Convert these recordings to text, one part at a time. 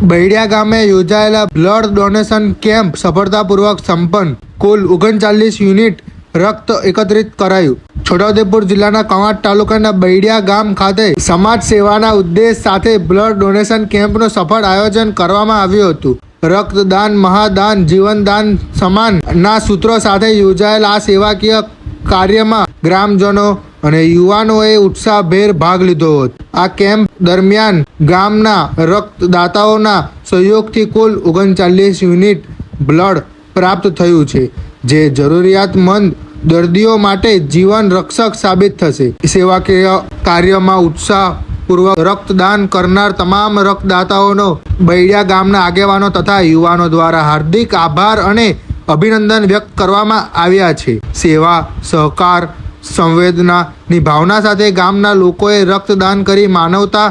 બૈડિયા ગામે યોજાયેલા blood donation camp સફળતાપૂર્વક સંપન્ન. કુલ 39 યુનિટ રક્ત એકત્રિત કરાયું. છોટાઉદેપુર જિલ્લાના કવાંટ તાલુકાના બૈડિયા ગામ ખાતે સમાજ સેવાના ઉદ્દેશ સાથે બ્લડ ડોનેશન કેમ્પનું સફળ આયોજન કરવામાં આવ્યું હતું. રક્તદાન મહાદાન જીવનદાન સમાન ના સૂત્રો સાથે યોજાયેલા આ સેવાકીય કાર્યમાં ગ્રામજનો અને યુવાનોએ ઉત્સાહભેર ભાગ લીધો હતો. આ કેમ્પ દરમિયાન ગામના રક્તદાતાઓના સહયોગથી કુલ 39 યુનિટ બ્લડ પ્રાપ્ત થયું છે, જે જરૂરિયાતમંદ દર્દીઓ માટે જીવન રક્ષક સાબિત થશે. સેવાકીય કાર્યમાં ઉત્સાહપૂર્વક રક્તદાન કરનાર તમામ રક્તદાતાઓનો બૈડિયા ગામના આગેવાનો તથા યુવાનો દ્વારા હાર્દિક આભાર અને અભિનંદન વ્યક્ત કરવામાં આવ્યા છે. સેવા સહકાર સંવેદનાની ભાવના સાથે ગામના લોકોએ રક્તદાન કરી માનવતા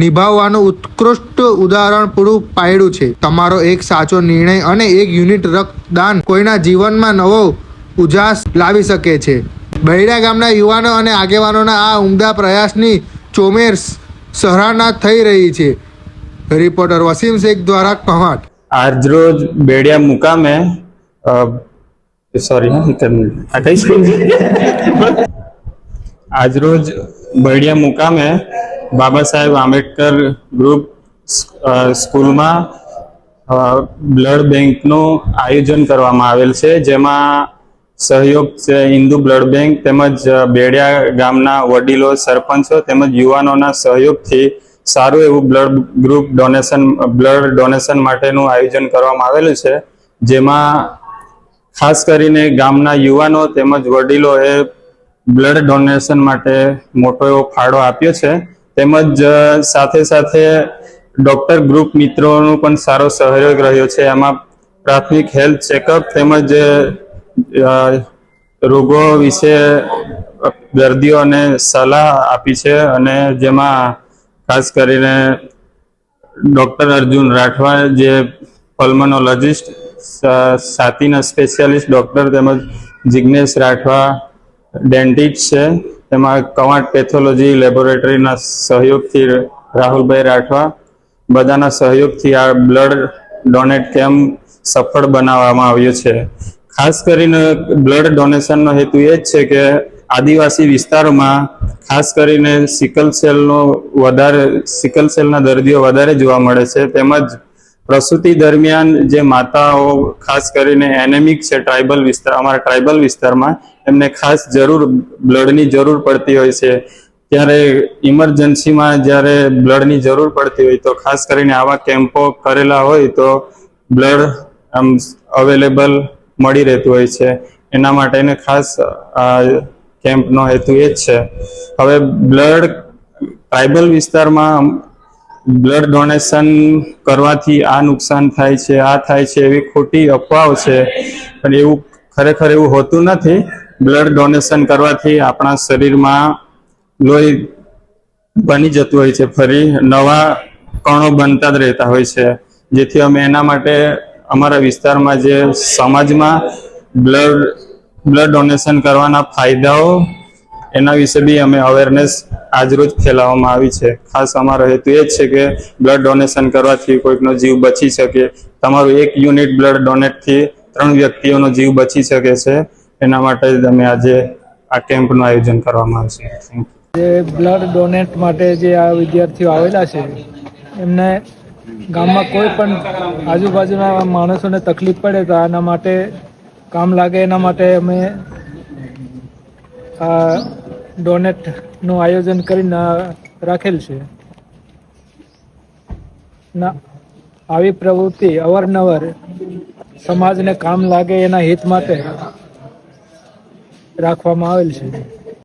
નિભાવવાનું ઉત્કૃષ્ટ ઉદાહરણ પૂરું પાડ્યું છે. તમારો એક સાચો નિર્ણય અને એક યુનિટ રક્તદાન કોઈના જીવનમાં નવો ઉજાસ લાવી શકે છે. બૈડિયા ગામના યુવાનો અને આગેવાનોના આ ઉમદા પ્રયાસની ચોમેર સરાહના થઈ રહી છે. રિપોર્ટર વસીમ શેખ દ્વારા કવાંટ. આજરોજ બૈડિયા મુકામે આજરોજ બૈડિયા મુકામે બાબા સાહેબ આંબેડકર ગ્રુપ સ્કૂલમાં બ્લડ બેંકનું આયોજન કરવામાં આવેલ છે, જેમાં સહયોગ છે હિન્દુ બ્લડ બેંક તેમજ બૈડિયા ગામના વડીલો સરપંચો તેમજ યુવાનોના સહયોગથી સારું એવું બ્લડ ડોનેશન માટેનું આયોજન કરવામાં આવેલું છે, જેમાં ખાસ કરીને ગામના યુવાનો તેમજ વડીલોએ બ્લડ ડોનેશન માટે મોટો એવો ફાળો આપ્યો છે. તેમજ સાથે સાથે ડોક્ટર ગ્રુપ મિત્રોનો પણ સારો સહયોગ રહ્યો છે. એમાં પ્રાથમિક હેલ્થ ચેકઅપ તેમજ રોગો વિશે દર્દીઓને સલાહ આપી છે, અને જેમાં ખાસ કરીને ડોક્ટર અર્જુન રાઠવા જે પલ્મોનોલોજિસ્ટ છાતીના સ્પેશિયાલિસ્ટ ડોક્ટર તેમજ જિગ્નેશ રાઠવા ડેન્ટિસ્ટ છે, તેમાં કવાંટ પેથોલોજી લેબોરેટરીના સહયોગથી રાહુલભાઈ રાઠવા બધાના સહયોગથી આ બ્લડ ડોનેટ કેમ્પ સફળ બનાવવામાં આવ્યો છે. ખાસ કરીને બ્લડ ડોનેશનનો હેતુ એ જ છે કે આદિવાસી વિસ્તારોમાં ખાસ કરીને સિકલ સેલના દર્દીઓ વધારે જોવા મળે છે. તેમજ પ્રસૂતિ દરમિયાન જે માતાઓ ખાસ કરીને એનેમિક છે અમારા ટ્રાઇબલ વિસ્તારમાં એમને ખાસ બ્લડની જરૂર પડતી હોય છે. ત્યારે ઇમરજન્સીમાં જ્યારે બ્લડની જરૂર પડતી હોય તો ખાસ કરીને આવા કેમ્પો કરેલા હોય તો બ્લડ અવેલેબલ મળી રહેતું હોય છે. એના માટેને ખાસ આ કેમ્પનો હેતુ એ જ છે. હવે ટ્રાઇબલ વિસ્તારમાં બ્લડ ડોનેશન કરવાથી આ નુકસાન થાય છે, આ થાય છે એવી ખોટી અફવાઓ છે, પણ એવું ખરેખર એવું હોતું નથી. બ્લડ ડોનેશન કરવાથી આપણા શરીરમાં લોહી બની જતું હોય છે, ફરી નવા કણો બનતા જ રહેતા હોય છે. જેથી અમે એના માટે અમારા વિસ્તારમાં જે સમાજમાં બ્લડ ડોનેશન કરવાના ફાયદાઓ એના વિશે બી અમે અવેરનેસ આજરોજ ફેલાવવામાં આવી છે. ખાસ અમારો હેતુ એ જ છે કે બ્લડ ડોનેશન કરવાથી કોઈકનો જીવ બચી શકે. તમારું એક યુનિટ બ્લડ ડોનેટથી 3 વ્યક્તિઓનો જીવ બચી શકે છે. એના માટે જ અમે આજે આ કેમ્પનું આયોજન કરવામાં આવશે. જે બ્લડ ડોનેટ માટે જે આ વિદ્યાર્થીઓ આવેલા છે એમને ગામમાં કોઈ પણ આજુબાજુના માણસોને તકલીફ પડે તો આના માટે કામ લાગે, એના માટે અમે આ ડોનેટનું આયોજન કરીને રાખેલ છે. આવી પ્રવૃત્તિ અવારનવાર સમાજને કામ લાગે એના હિત માટે રાખવામાં આવેલ છે.